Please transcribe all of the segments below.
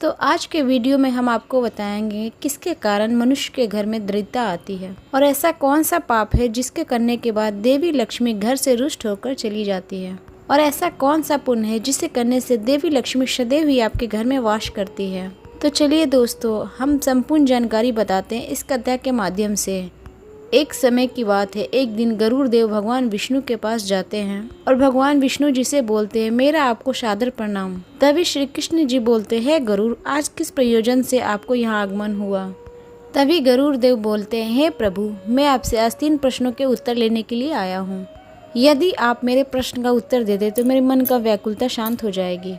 तो आज के वीडियो में हम आपको बताएंगे किसके कारण मनुष्य के घर में दरिद्रता आती है और ऐसा कौन सा पाप है जिसके करने के बाद देवी लक्ष्मी घर से रुष्ट होकर चली जाती है और ऐसा कौन सा पुण्य है जिसे करने से देवी लक्ष्मी सदैव ही आपके घर में वास करती है। तो चलिए दोस्तों, हम संपूर्ण जानकारी बताते हैं इस कथा के माध्यम से। एक समय की बात है, एक दिन गरुड़ देव भगवान विष्णु के पास जाते हैं और भगवान विष्णु जी से बोलते हैं, मेरा आपको सादर प्रणाम। तभी श्री कृष्ण जी बोलते हैं, गरुड़ आज किस प्रयोजन से आपको यहाँ आगमन हुआ। तभी गरुड़ देव बोलते हैं, हे प्रभु, मैं आपसे आज 3 प्रश्नों के उत्तर लेने के लिए आया हूँ। यदि आप मेरे प्रश्न का उत्तर दे दे तो मेरे मन का व्याकुलता शांत हो जाएगी।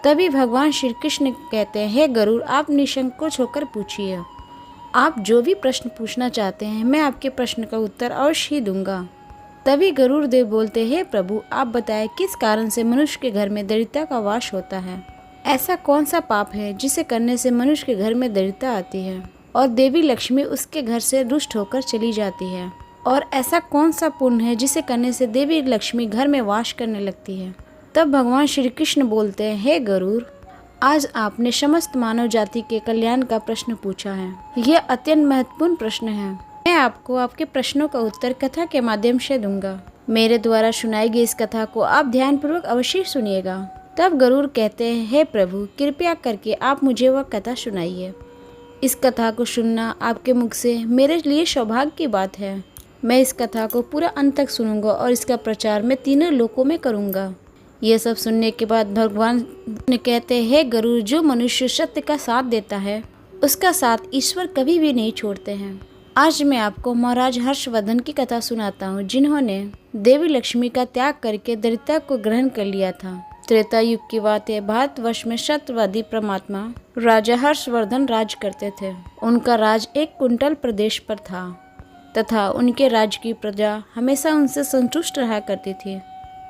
तभी भगवान श्री कृष्ण कहते हैं, हे गरुड़, आप निसंकोच होकर पूछिए। आप जो भी प्रश्न पूछना चाहते हैं मैं आपके प्रश्न का उत्तर अवश्य ही दूंगा। तभी गरुड़ देव बोलते हैं, हे प्रभु, आप बताएं किस कारण से मनुष्य के घर में दरिद्रता का वास होता है। ऐसा कौन सा पाप है जिसे करने से मनुष्य के घर में दरिद्रता आती है और देवी लक्ष्मी उसके घर से रुष्ट होकर चली जाती है। और ऐसा कौन सा पुण्य है जिसे करने से देवी लक्ष्मी घर में वास करने लगती है। तब भगवान श्री कृष्ण बोलते हैं, हे गरुड़, आज आपने समस्त मानव जाति के कल्याण का प्रश्न पूछा है। यह अत्यंत महत्वपूर्ण प्रश्न है। मैं आपको आपके प्रश्नों का उत्तर कथा के माध्यम से दूंगा। मेरे द्वारा सुनाई गई इस कथा को आप ध्यानपूर्वक अवश्य सुनिएगा। तब गरुड़ कहते हैं, हे प्रभु, कृपया करके आप मुझे वह कथा सुनाइए। इस कथा को सुनना आपके मुख से मेरे लिए सौभाग्य की बात है। मैं इस कथा को पूरा अंत तक सुनूंगा और इसका प्रचार मैं तीनों लोकों में करूंगा। यह सब सुनने के बाद भगवान ने कहते हैं, हे गरुड़, जो मनुष्य सत्य का साथ देता है उसका साथ ईश्वर कभी भी नहीं छोड़ते हैं। आज मैं आपको महाराज हर्षवर्धन की कथा सुनाता हूँ, जिन्होंने देवी लक्ष्मी का त्याग करके दरिद्रता को ग्रहण कर लिया था। त्रेता युग की बात है। भारतवर्ष में सत्यवादी परमात्मा राजा हर्षवर्धन राज करते थे। उनका राज एक कुंतल प्रदेश पर था तथा उनके राज्य की प्रजा हमेशा उनसे संतुष्ट रहा करती थी।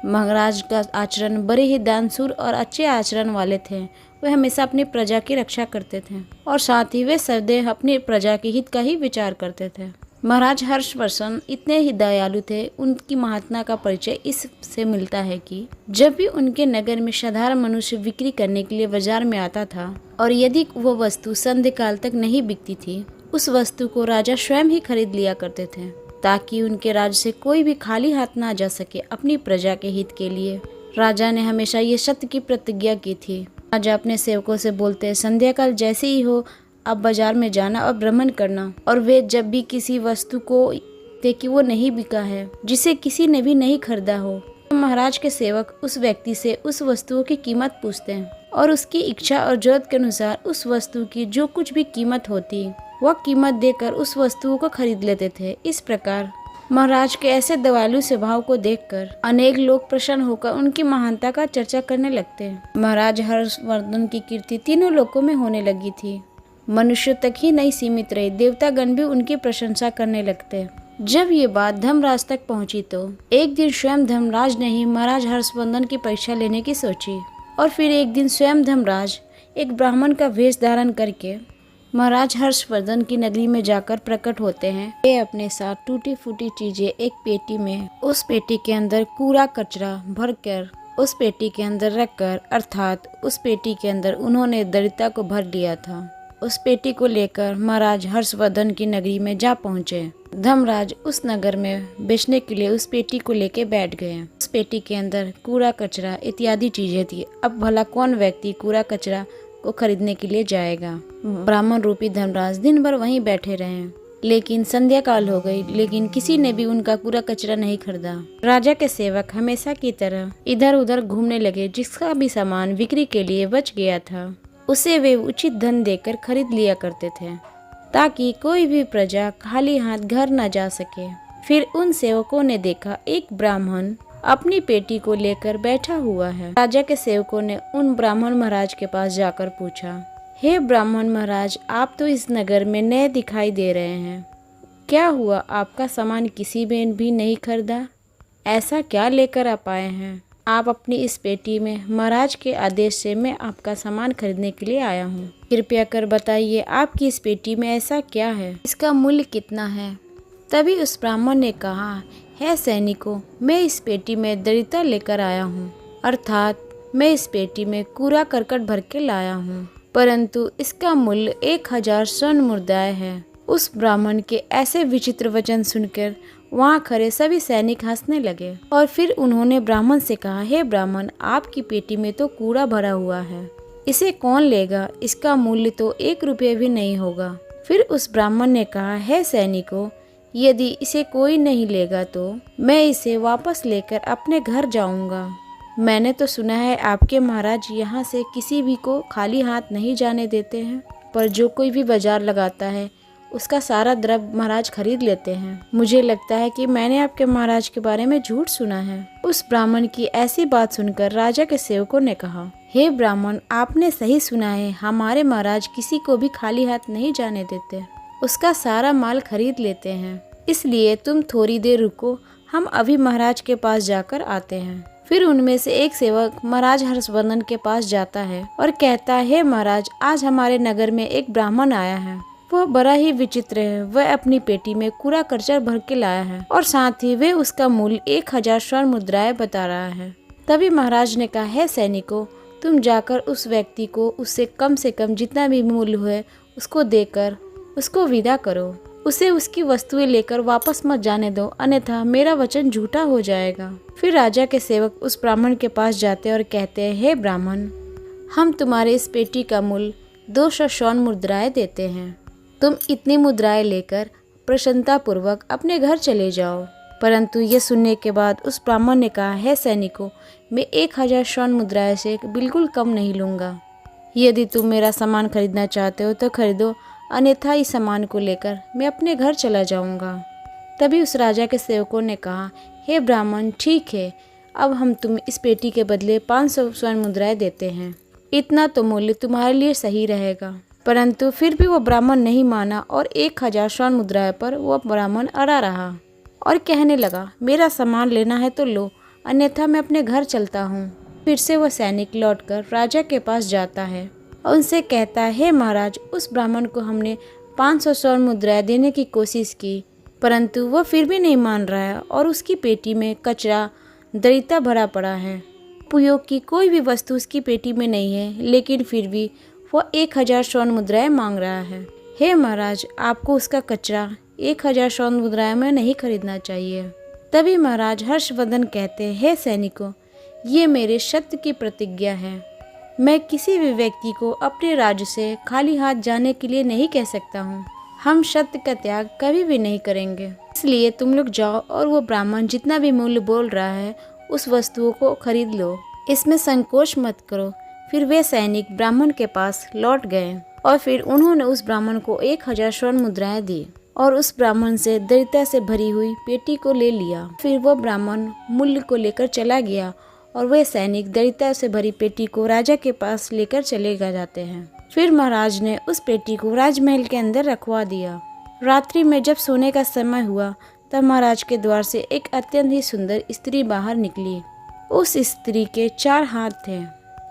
महाराज का आचरण बड़े ही दानशूर और अच्छे आचरण वाले थे। वे हमेशा अपनी प्रजा की रक्षा करते थे और साथ ही वे सदैव अपनी प्रजा के हित का ही विचार करते थे। महाराज हर्षवर्धन इतने ही दयालु थे। उनकी महात्मा का परिचय इससे मिलता है कि जब भी उनके नगर में साधारण मनुष्य बिक्री करने के लिए बाजार में आता था और यदि वो वस्तु संध्या काल तक नहीं बिकती थी, उस वस्तु को राजा स्वयं ही खरीद लिया करते थे ताकि उनके राज्य से कोई भी खाली हाथ ना जा सके। अपनी प्रजा के हित के लिए राजा ने हमेशा ये सत्य की प्रतिज्ञा की थी। राजा अपने सेवकों से बोलते हैं, संध्या काल जैसे ही हो आप बाजार में जाना और भ्रमण करना, और वे जब भी किसी वस्तु को देखते कि वो नहीं बिका है, जिसे किसी ने भी नहीं खरीदा हो, तो महाराज के सेवक उस व्यक्ति से उस वस्तुओं की कीमत पूछते हैं और उसकी इच्छा और जरूरत के अनुसार उस वस्तु की जो कुछ भी कीमत होती वह कीमत देकर उस वस्तुओं को खरीद लेते थे। इस प्रकार महाराज के ऐसे दयालु स्वभाव को देखकर अनेक लोग प्रसन्न होकर उनकी महानता का चर्चा करने लगते हैं। महाराज हर्षवर्धन की कीर्ति तीनों लोकों में होने लगी थी। मनुष्य तक ही नहीं सीमित रही, देवतागण भी उनकी प्रशंसा करने लगते। जब ये बात धर्मराज तक पहुंची तो एक दिन स्वयं धर्मराज ने ही महाराज हर्षवर्धन की परीक्षा लेने की सोची और फिर एक दिन स्वयं धर्मराज एक ब्राह्मण का वेश धारण करके महाराज हर्षवर्धन की नगरी में जाकर प्रकट होते हैं। वे अपने साथ टूटी फूटी चीजें एक पेटी में, उस पेटी के अंदर कूड़ा कचरा भरकर उस पेटी के अंदर रखकर, अर्थात उस पेटी के अंदर उन्होंने दरिद्रता को भर लिया था। उस पेटी को लेकर महाराज हर्षवर्धन की नगरी में जा पहुँचे। धर्मराज उस नगर में बेचने के लिए उस पेटी को लेके बैठ गए। उस पेटी के अंदर कूड़ा कचरा इत्यादि चीजें थी। अब भला कौन व्यक्ति कूड़ा कचरा को खरीदने के लिए जाएगा। ब्राह्मण रूपी धर्मराज दिन भर वहीं बैठे रहे, लेकिन संध्या काल हो गई, लेकिन किसी ने भी उनका कूड़ा कचरा नहीं खरीदा। राजा के सेवक हमेशा की तरह इधर उधर घूमने लगे। जिसका भी सामान बिक्री के लिए बच गया था उसे वे उचित धन देकर खरीद लिया करते थे ताकि कोई भी प्रजा खाली हाथ घर न जा सके। फिर उन सेवकों ने देखा एक ब्राह्मण अपनी पेटी को लेकर बैठा हुआ है। राजा के सेवकों ने उन ब्राह्मण महाराज के पास जाकर पूछा, हे ब्राह्मण महाराज, आप तो इस नगर में नए दिखाई दे रहे हैं, क्या हुआ, आपका सामान किसी ने भी नहीं खरीदा? ऐसा क्या लेकर आप आए हैं? आप अपनी इस पेटी में महाराज के आदेश से मैं आपका सामान खरीदने के लिए आया हूँ। कृपया कर बताइए आपकी इस पेटी में ऐसा क्या है, इसका मूल्य कितना है? तभी उस ब्राह्मण ने कहा, हे सैनिकों, मैं इस पेटी में दरिद्रता लेकर आया हूँ, अर्थात मैं इस पेटी में कूड़ा करकट भर के लाया हूँ। परंतु इसका मूल्य 1000 स्वर्ण मुद्राएं है। उस ब्राह्मण के ऐसे विचित्र वचन सुनकर वहाँ खड़े सभी सैनिक हंसने लगे और फिर उन्होंने ब्राह्मण से कहा, हे ब्राह्मण, आपकी पेटी में तो कूड़ा भरा हुआ है, इसे कौन लेगा? इसका मूल्य तो 1 रुपये भी नहीं होगा। फिर उस ब्राह्मण ने कहा, हे सैनिकों, यदि इसे कोई नहीं लेगा तो मैं इसे वापस लेकर अपने घर जाऊंगा। मैंने तो सुना है आपके महाराज यहाँ से किसी भी को खाली हाथ नहीं जाने देते हैं, पर जो कोई भी बाजार लगाता है उसका सारा द्रव्य महाराज खरीद लेते हैं। मुझे लगता है कि मैंने आपके महाराज के बारे में झूठ सुना है। उस ब्राह्मण की ऐसी बात सुनकर राजा के सेवकों ने कहा, हे ब्राह्मण, आपने सही सुना है, हमारे महाराज किसी को भी खाली हाथ नहीं जाने देते, उसका सारा माल खरीद लेते हैं। इसलिए तुम थोड़ी देर रुको, हम अभी महाराज के पास जाकर आते हैं। फिर उनमें से एक सेवक महाराज हर्षवर्धन के पास जाता है और कहता है, हे महाराज, आज हमारे नगर में एक ब्राह्मण आया है। वह बड़ा ही विचित्र है। वह अपनी पेटी में कूड़ा करचर भर के लाया है और साथ ही वह उसका मूल्य 1000 स्वर्ण मुद्राएं बता रहा है। तभी महाराज ने कहा, हे सैनिकों, तुम जाकर उस व्यक्ति को उससे कम से कम जितना भी मूल्य है उसको देकर उसको विदा करो। उसे उसकी वस्तुएं लेकर वापस मत जाने दो, अन्यथा मेरा वचन झूठा हो जाएगा। फिर राजा के सेवक उस ब्राह्मण के पास जाते और कहते हैं, हे ब्राह्मण, हम तुम्हारे इस पेटी का मूल्य 200 स्वर्ण मुद्राएं देते हैं। तुम इतनी मुद्राएं लेकर प्रसन्नता पूर्वक अपने घर चले जाओ। परंतु ये सुनने के बाद उस ब्राह्मण ने कहा, हे सैनिकों, मैं 1000 स्वर्ण मुद्राएं से बिल्कुल कम नहीं लूँगा। यदि तुम मेरा सामान खरीदना चाहते हो तो खरीदो, अन्यथा इस सामान को लेकर मैं अपने घर चला जाऊंगा। तभी उस राजा के सेवकों ने कहा, हे ब्राह्मण, ठीक है, अब हम तुम इस पेटी के बदले 500 स्वर्ण मुद्राएं देते हैं। इतना तो मूल्य तुम्हारे लिए सही रहेगा। परंतु फिर भी वो ब्राह्मण नहीं माना और 1000 स्वर्ण मुद्राएं पर वह ब्राह्मण अड़ा रहा और कहने लगा, मेरा सामान लेना है तो लो, अन्यथा मैं अपने घर चलता हूँ। फिर से वह सैनिक लौटकर राजा के पास जाता है और उनसे कहता है, हे महाराज, उस ब्राह्मण को हमने 500 स्वर्ण मुद्राएं देने की कोशिश की, परंतु वह फिर भी नहीं मान रहा है और उसकी पेटी में कचरा दरिद्रता भरा पड़ा है। उपयोग की कोई भी वस्तु उसकी पेटी में नहीं है, लेकिन फिर भी वह 1000 स्वर्ण मुद्राएं मांग रहा है। हे महाराज, आपको उसका कचरा 1000 स्वर्ण मुद्राएं में नहीं खरीदना चाहिए। तभी महाराज हर्षवर्धन कहते हैं, हे सैनिकों, ये मेरे सत्य की प्रतिज्ञा है। मैं किसी भी व्यक्ति को अपने राज्य से खाली हाथ जाने के लिए नहीं कह सकता हूँ। हम सत्य का त्याग कभी भी नहीं करेंगे। इसलिए तुम लोग जाओ और वो ब्राह्मण जितना भी मूल्य बोल रहा है उस वस्तुओं को खरीद लो, इसमें संकोच मत करो। फिर वे सैनिक ब्राह्मण के पास लौट गए और फिर उन्होंने उस ब्राह्मण को 1000 स्वर्ण मुद्राएं दी और उस ब्राह्मण से दरिद्रता से भरी हुई पेटी को ले लिया। फिर वह ब्राह्मण मूल्य को लेकर चला गया और वे सैनिक दरिद्रता से भरी पेटी को राजा के पास लेकर चले जाते हैं। फिर महाराज ने उस पेटी को राजमहल के अंदर रखवा दिया। रात्रि में जब सोने का समय हुआ तब महाराज के द्वार से एक अत्यंत ही सुंदर स्त्री बाहर निकली। उस स्त्री के 4 हाथ थे।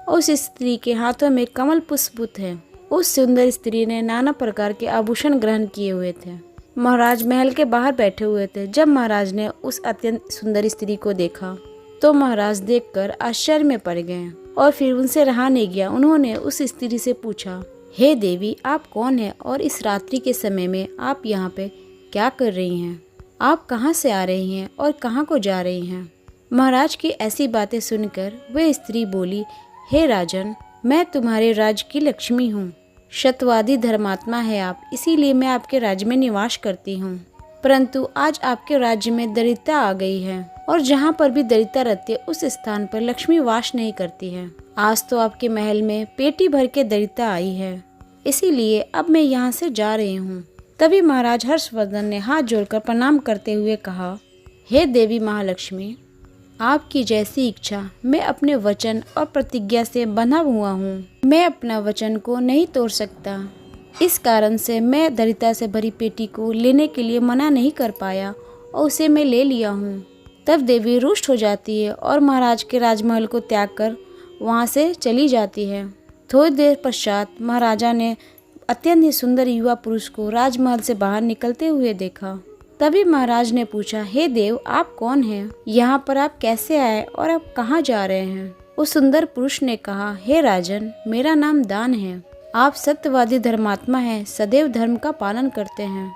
उस स्त्री के हाथों में कमल पुष्प थे। उस सुंदर स्त्री ने नाना प्रकार के आभूषण ग्रहण किए हुए थे। महाराज महल के बाहर बैठे हुए थे। जब महाराज ने उस अत्यंत सुंदर स्त्री को देखा तो महाराज देखकर आश्चर्य में पड़ गए और फिर उनसे रहा नहीं गया। उन्होंने उस स्त्री से पूछा, हे देवी, आप कौन हैं और इस रात्रि के समय में आप यहाँ पे क्या कर रही हैं? आप कहाँ से आ रही हैं और कहाँ को जा रही हैं? महाराज की ऐसी बातें सुनकर वह स्त्री बोली, हे राजन, मैं तुम्हारे राज्य की लक्ष्मी हूँ। सत्यवादी धर्मात्मा है आप, इसीलिए मैं आपके राज्य में निवास करती हूँ। परंतु आज आपके राज्य में दरिद्रता आ गई है और जहाँ पर भी दरिद्रता रहती है उस स्थान पर लक्ष्मी वास नहीं करती है। आज तो आपके महल में पेटी भर के दरिद्रता आई है, इसीलिए अब मैं यहाँ से जा रही हूँ। तभी महाराज हर्षवर्धन ने हाथ जोड़कर प्रणाम करते हुए कहा, हे देवी महालक्ष्मी, आपकी जैसी इच्छा। मैं अपने वचन और प्रतिज्ञा से बंधा हुआ हूँ। मैं अपना वचन को नहीं तोड़ सकता। इस कारण से मैं दरिद्रता से भरी पेटी को लेने के लिए मना नहीं कर पाया और उसे मैं ले लिया हूँ। तब देवी रुष्ट हो जाती है और महाराज के राजमहल को त्याग कर वहाँ से चली जाती है। थोड़ी देर पश्चात महाराजा ने अत्यंत ही सुंदर युवा पुरुष को राजमहल से बाहर निकलते हुए देखा। तभी महाराज ने पूछा, हे देव, आप कौन हैं? यहाँ पर आप कैसे आए और आप कहाँ जा रहे हैं? उस सुंदर पुरुष ने कहा, हे राजन, मेरा नाम दान है। आप सत्यवादी धर्मात्मा हैं, सदैव धर्म का पालन करते हैं।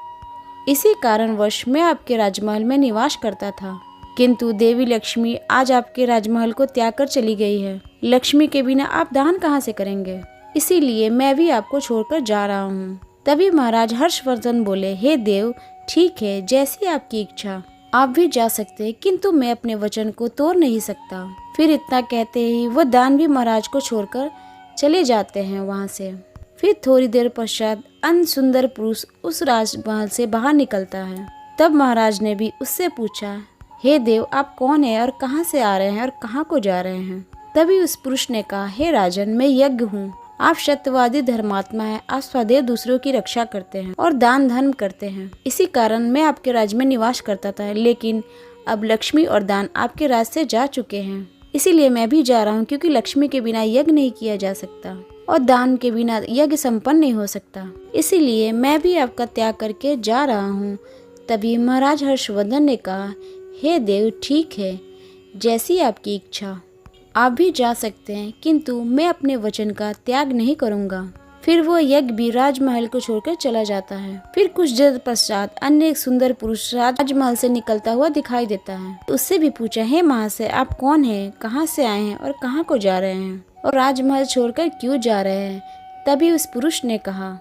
इसी कारणवश मैं आपके राजमहल में निवास करता था, किंतु देवी लक्ष्मी आज आपके राजमहल को त्याग कर चली गई है। लक्ष्मी के बिना आप दान कहाँ से करेंगे, इसीलिए मैं भी आपको छोड़कर जा रहा हूँ। तभी महाराज हर्षवर्धन बोले, हे देव, ठीक है, जैसी आपकी इच्छा, आप भी जा सकते हैं, किंतु मैं अपने वचन को तोड़ नहीं सकता। फिर इतना कहते ही वह दानवी महाराज को छोड़कर चले जाते हैं वहाँ से। फिर थोड़ी देर पश्चात अन्य सुंदर पुरुष उस राजमहल से बाहर निकलता है। तब महाराज ने भी उससे पूछा, हे देव, आप कौन है और कहाँ से आ रहे हैं और कहाँ को जा रहे हैं। तभी उस पुरुष ने कहा, हे राजन, मैं यज्ञ हूँ। आप सत्यवादी धर्मात्मा हैं, आप सदैव दूसरों की रक्षा करते हैं और दान धर्म करते हैं। इसी कारण मैं आपके राज्य में निवास करता था, लेकिन अब लक्ष्मी और दान आपके राज से जा चुके हैं, इसीलिए मैं भी जा रहा हूँ, क्योंकि लक्ष्मी के बिना यज्ञ नहीं किया जा सकता और दान के बिना यज्ञ संपन्न नहीं हो सकता। इसीलिए मैं भी आपका त्याग करके जा रहा हूँ। तभी महाराज हर्षवर्धन ने कहा, हे देव, ठीक है, जैसी आपकी इच्छा, आप भी जा सकते हैं, किंतु मैं अपने वचन का त्याग नहीं करूँगा। फिर वो यज्ञ भी राजमहल को छोड़कर चला जाता है। फिर कुछ देर पश्चात अन्य एक सुंदर पुरुष राजमहल से निकलता हुआ दिखाई देता है। उससे भी पूछा, हे महाशय, आप कौन हैं, कहाँ से आए हैं और कहाँ को जा रहे हैं और राजमहल छोड़कर क्यों जा रहे हैं। तभी उस पुरुष ने कहा,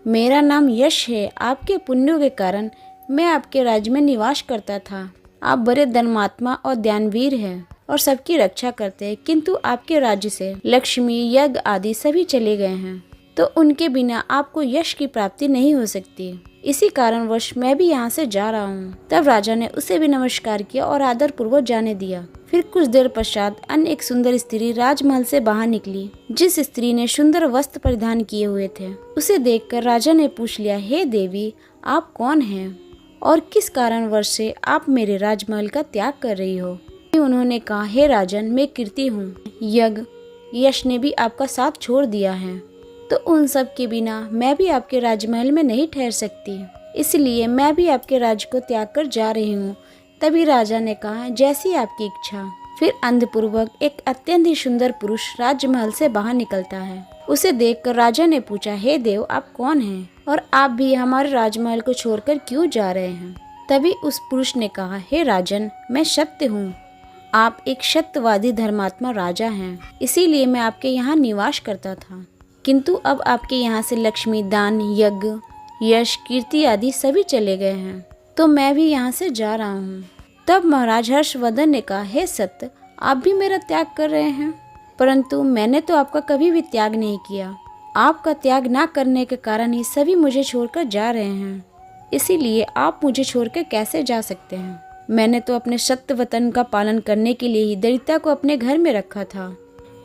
मेरा नाम यश है, आपके पुण्यों के कारण मैं आपके राज्य में निवास करता था। आप बड़े धर्मात्मा और ध्यानवीर हैं और सबकी रक्षा करते हैं, किंतु आपके राज्य से लक्ष्मी, यज्ञ आदि सभी चले गए हैं, तो उनके बिना आपको यश की प्राप्ति नहीं हो सकती। इसी कारणवश मैं भी यहाँ से जा रहा हूँ। तब राजा ने उसे भी नमस्कार किया और आदर पूर्वक जाने दिया। फिर कुछ देर पश्चात अन्य एक सुंदर स्त्री राजमहल से बाहर निकली, जिस स्त्री ने सुंदर वस्त्र परिधान किए हुए थे। उसे देखकर राजा ने पूछ लिया, हे देवी, आप कौन हैं और किस कारणवश से आप मेरे राजमहल का त्याग कर रही हो। उन्होंने कहा, हे राजन, मैं कीर्ति हूँ, यज्ञ, यश ने भी आपका साथ छोड़ दिया है, तो उन सब के बिना मैं भी आपके राजमहल में नहीं ठहर सकती, इसलिए मैं भी आपके राज्य को त्याग कर जा रही हूँ। तभी राजा ने कहा, जैसी आपकी इच्छा। फिर अंधपूर्वक एक अत्यंत ही सुंदर पुरुष राजमहल से बाहर निकलता है। उसे देखकर राजा ने पूछा, हे देव, आप कौन हैं और आप भी हमारे राजमहल को छोड़कर क्यों जा रहे हैं। तभी उस पुरुष ने कहा, हे राजन, मैं सत्य हूँ, आप एक सत्यवादी धर्मात्मा राजा हैं, इसीलिए मैं आपके यहाँ निवास करता था, किंतु अब आपके यहाँ से लक्ष्मी, दान, यज्ञ, यश, कीर्ति आदि सभी चले गए हैं, तो मैं भी यहाँ से जा रहा हूँ। तब महाराज हर्षवर्धन ने कहा, हे सत्य, आप भी मेरा त्याग कर रहे हैं, परंतु मैंने तो आपका कभी भी त्याग नहीं किया। आपका त्याग ना करने के कारण ही सभी मुझे छोड़कर जा रहे हैं, इसीलिए आप मुझे छोड़कर कैसे जा सकते हैं। मैंने तो अपने सत्य वचन का पालन करने के लिए ही दरिद्रता को अपने घर में रखा था।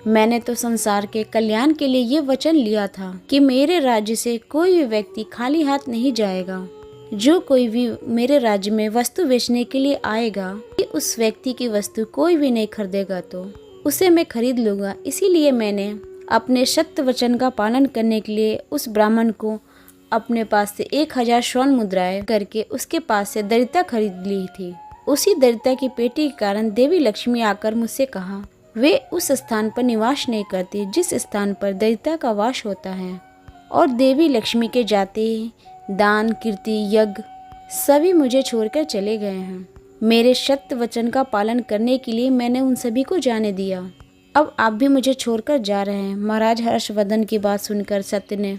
मैंने तो संसार के कल्याण के लिए ये वचन लिया था कि मेरे राज्य से कोई भी व्यक्ति खाली हाथ नहीं जाएगा। जो कोई भी मेरे राज्य में वस्तु बेचने के लिए आएगा, कि उस व्यक्ति की वस्तु कोई भी नहीं खरीदेगा तो उसे मैं खरीद लूंगा। इसीलिए मैंने अपने सत्य वचन का पालन करने के लिए उस ब्राह्मण को अपने पास से 1000 स्वर्ण मुद्राएं करके उसके पास से दरिद्रता खरीद ली थी। उसी दरिद्रता की पेटी के कारण देवी लक्ष्मी आकर मुझसे कहा, वे उस स्थान पर निवास नहीं करती सजिस स्थान पर दरिद्रता का वास होता है, और देवी लक्ष्मी के जाते ही दान, कीर्ति, यज्ञ सभी मुझे छोड़कर चले गए हैं। मेरे सत्य वचन का पालन करने के लिए मैंने उन सभी को जाने दिया। अब आप भी मुझे छोड़कर जा रहे हैं। महाराज हर्षवर्धन की बात सुनकर सत्य ने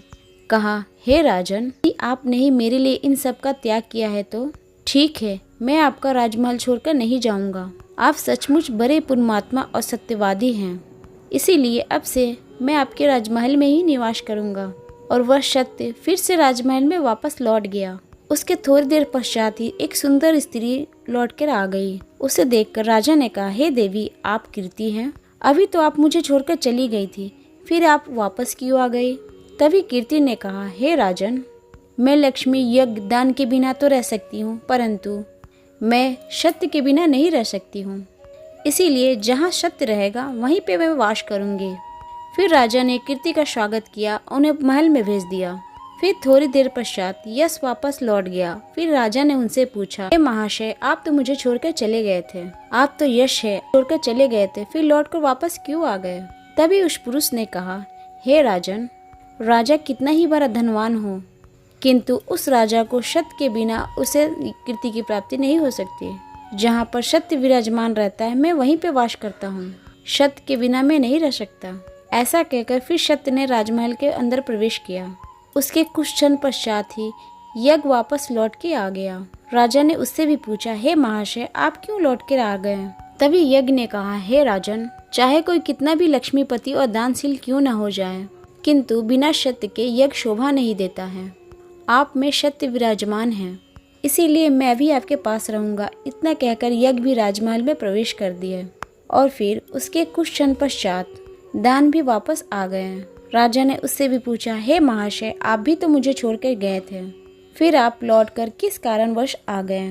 कहा, हे राजन, यदि आपने ही मेरे लिए इन सब का त्याग किया है तो ठीक है, मैं आपका राजमहल छोड़कर नहीं जाऊंगा। आप सचमुच बड़े पुण्यात्मा और सत्यवादी हैं, इसीलिए अब से मैं आपके राजमहल में ही निवास करूंगा। और वह सत्य फिर से राजमहल में वापस लौट गया। उसके थोड़ी देर पश्चात ही एक सुंदर स्त्री लौटकर आ गई। उसे देखकर राजा ने कहा, हे देवी, आप कीर्ति हैं, अभी तो आप मुझे छोड़कर चली गई थी, फिर आप वापस क्यों आ गई। तभी कीर्ति ने कहा, हे राजन, मैं लक्ष्मी, यज्ञ, दान के बिना तो रह सकती हूँ, परंतु मैं सत्य के बिना नहीं रह सकती हूँ, इसीलिए जहाँ सत्य रहेगा वहीं पे मैं वास करूँगी। फिर राजा ने कीर्ति का स्वागत किया, उन्हें महल में भेज दिया। फिर थोड़ी देर पश्चात यश वापस लौट गया। फिर राजा ने उनसे पूछा, हे महाशय, आप तो मुझे छोड़कर चले गए थे, आप तो यश है छोड़कर चले गए थे, फिर लौटकर वापस क्यों आ गए। तभी उस पुरुष ने कहा, हे राजन, राजा कितना ही बड़ा धनवान हो, किंतु उस राजा को सत्य के बिना उसे कीर्ति की प्राप्ति नहीं हो सकती। जहाँ पर सत्य विराजमान रहता है मैं वहीं पे वास करता हूँ, सत्य के बिना मैं नहीं रह सकता। ऐसा कहकर फिर सत्य ने राजमहल के अंदर प्रवेश किया। उसके कुछ क्षण पश्चात ही यज्ञ वापस लौट के आ गया। राजा ने उससे भी पूछा, हे महाशय, आप क्यों लौट कर आ गए? तभी यज्ञ ने कहा, हे राजन, चाहे कोई कितना भी लक्ष्मीपति और दानशील क्यों न हो जाए, किंतु बिना सत्य के यज्ञ शोभा नहीं देता है। आप में सत्य विराजमान है, इसीलिए मैं भी आपके पास रहूंगा। इतना कहकर यज्ञ भी राजमहल में प्रवेश कर दिए और फिर उसके कुछ क्षण पश्चात दान भी वापस आ गए। राजा ने उससे भी पूछा, हे महाशय, आप भी तो मुझे छोड़कर गए थे, फिर आप लौटकर किस कारणवश आ गए?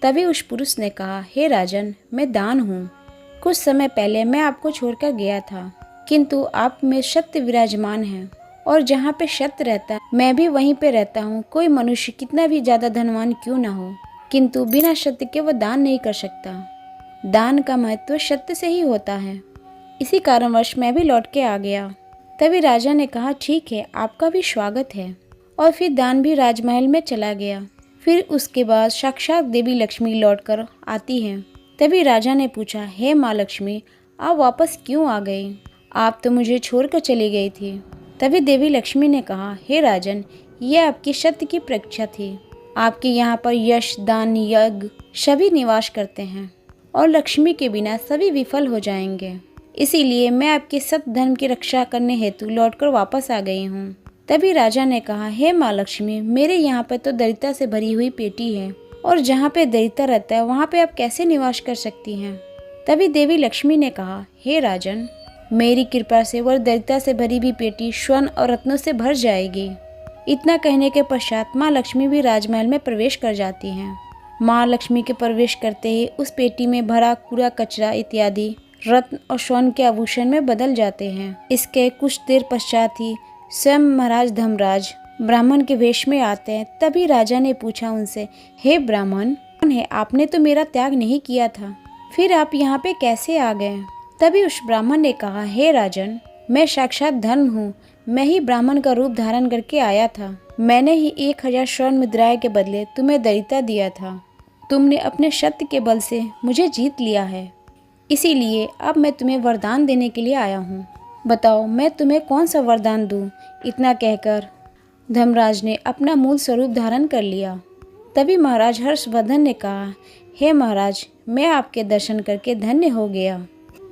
तभी उस पुरुष ने कहा, हे राजन, मैं दान हूँ। कुछ समय पहले मैं आपको छोड़कर गया था, किंतु आप में सत्य विराजमान है और जहाँ पे सत्य रहता है मैं भी वहीं पे रहता हूँ। कोई मनुष्य कितना भी ज्यादा धनवान क्यों न हो, किंतु बिना सत्य के वो दान नहीं कर सकता। दान का महत्व सत्य से ही होता है, इसी कारणवश मैं भी लौट के आ गया। तभी राजा ने कहा, ठीक है, आपका भी स्वागत है, और फिर दान भी राजमहल में चला गया। फिर उसके बाद साक्षात देवी लक्ष्मी लौटकर आती हैं। तभी राजा ने पूछा, हे माँ लक्ष्मी, आप वापस क्यों आ गई? आप तो मुझे छोड़कर चली गई थी। तभी देवी लक्ष्मी ने कहा, हे राजन, यह आपकी सत्य की परीक्षा थी। आपके यहाँ पर यश, दान, यज्ञ सभी निवास करते हैं और लक्ष्मी के बिना सभी विफल हो जाएंगे। इसीलिए मैं आपके सत्य धर्म की रक्षा करने हेतु लौटकर वापस आ गई हूँ। तभी राजा ने कहा, हे माँ लक्ष्मी, मेरे यहाँ पर तो दरिद्रता से भरी हुई पेटी है और जहाँ पे दरिद्रता रहता है वहाँ पे आप कैसे निवास कर सकती हैं? तभी देवी लक्ष्मी ने कहा, हे राजन, मेरी कृपा से वह दरिद्रता से भरी भी पेटी स्वर्ण और रत्नों से भर जाएगी। इतना कहने के पश्चात माँ लक्ष्मी भी राजमहल में प्रवेश कर जाती हैं। माँ लक्ष्मी के प्रवेश करते ही उस पेटी में भरा कूड़ा कचरा इत्यादि रत्न और स्वर्ण के आभूषण में बदल जाते हैं। इसके कुछ देर पश्चात ही स्वयं महाराज धर्मराज ब्राह्मण के वेश में आते हैं। तभी राजा ने पूछा उनसे, हे ब्राह्मण, कौन है? आपने तो मेरा त्याग नहीं किया था, फिर आप यहाँ पे कैसे आ गए? तभी उस ब्राह्मण ने कहा, हे राजन, मैं साक्षात धर्म हूँ, मैं ही ब्राह्मण का रूप धारण करके आया था। मैंने ही 1000 स्वर्ण मुद्राएं के बदले तुम्हें दरिद्रता दिया था। तुमने अपने सत्य के बल से मुझे जीत लिया है, इसीलिए अब मैं तुम्हें वरदान देने के लिए आया हूँ। बताओ मैं तुम्हें कौन सा वरदान दूँ? इतना कहकर धर्मराज ने अपना मूल स्वरूप धारण कर लिया। तभी महाराज हर्षवर्धन ने कहा, हे महाराज, मैं आपके दर्शन करके धन्य हो गया।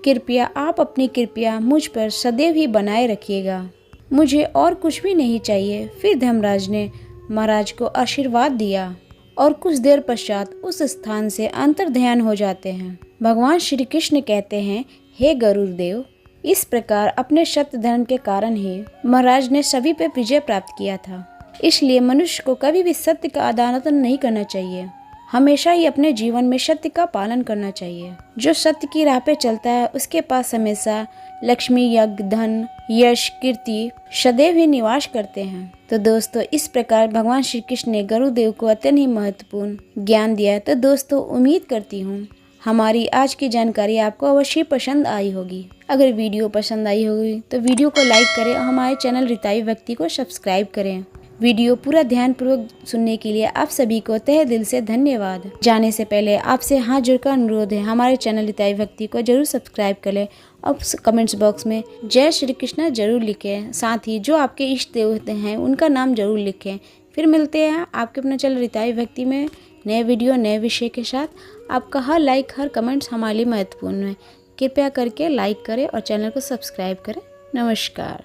कृपया आप अपनी कृपया मुझ पर सदैव ही बनाए रखिएगा, मुझे और कुछ भी नहीं चाहिए। फिर धर्मराज ने महाराज को आशीर्वाद दिया और कुछ देर पश्चात उस स्थान से अंतर्ध्यान हो जाते हैं। भगवान श्री कृष्ण कहते हैं, हे गरुड़ देव, इस प्रकार अपने सत्य धर्म के कारण ही महाराज ने सभी पे विजय प्राप्त किया था। इसलिए मनुष्य को कभी भी सत्य का आदान नहीं करना चाहिए, हमेशा ही अपने जीवन में सत्य का पालन करना चाहिए। जो सत्य की राह पे चलता है उसके पास हमेशा लक्ष्मी, यज्ञ, धन, यश, कीर्ति सदैव ही निवास करते हैं। तो दोस्तों, इस प्रकार भगवान श्री कृष्ण ने गरुड़देव को अत्यंत ही महत्वपूर्ण ज्ञान दिया है। तो दोस्तों, उम्मीद करती हूँ हमारी आज की जानकारी आपको अवश्य पसंद आई होगी। अगर वीडियो पसंद आई होगी तो वीडियो को लाइक करें और हमारे चैनल रीताई भक्ति को सब्सक्राइब करें। वीडियो पूरा ध्यानपूर्वक सुनने के लिए आप सभी को तहे दिल से धन्यवाद। जाने से पहले आपसे हाथ जोड़कर अनुरोध है, हमारे चैनल रीताई भक्ति को जरूर सब्सक्राइब करें और कमेंट्स बॉक्स में जय श्री कृष्ण जरूर लिखें। साथ ही जो आपके इष्ट देवता हैं उनका नाम जरूर लिखें। फिर मिलते हैं आपके अपने चैनल रीताई भक्ति में नए वीडियो, नए विषय के साथ। आपका हर लाइक, हर कमेंट्स हमारे लिए महत्वपूर्ण है। कृपया करके लाइक करें और चैनल को सब्सक्राइब करें। नमस्कार।